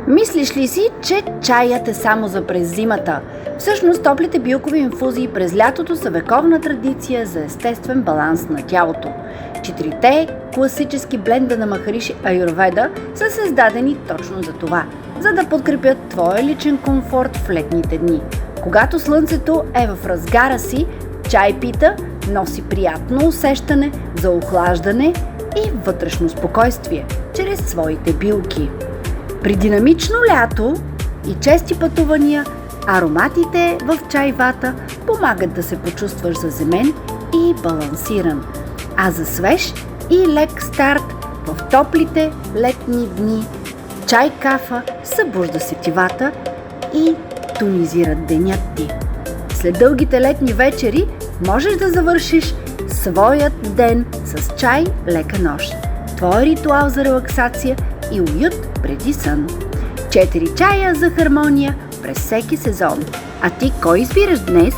Мислиш ли си, че чаят е само за през зимата? Всъщност топлите билкови инфузии през лятото са вековна традиция за естествен баланс на тялото. Четирите класически бленда на Махариши Аюрведа са създадени точно за това, за да подкрепят твоя личен комфорт в летните дни. Когато слънцето е в разгара си, чай пита носи приятно усещане за охлаждане и вътрешно спокойствие чрез своите билки. При динамично лято и чести пътувания, ароматите в чайвата помагат да се почувстваш заземен и балансиран. А за свеж и лек старт в топлите летни дни, чай-кафа събужда сетивата и тонизира денят ти. След дългите летни вечери можеш да завършиш своят ден с чай лека нощ. Твой ритуал за релаксация и уют преди сън. 4 чая за хармония през всеки сезон. А ти кой избираш днес?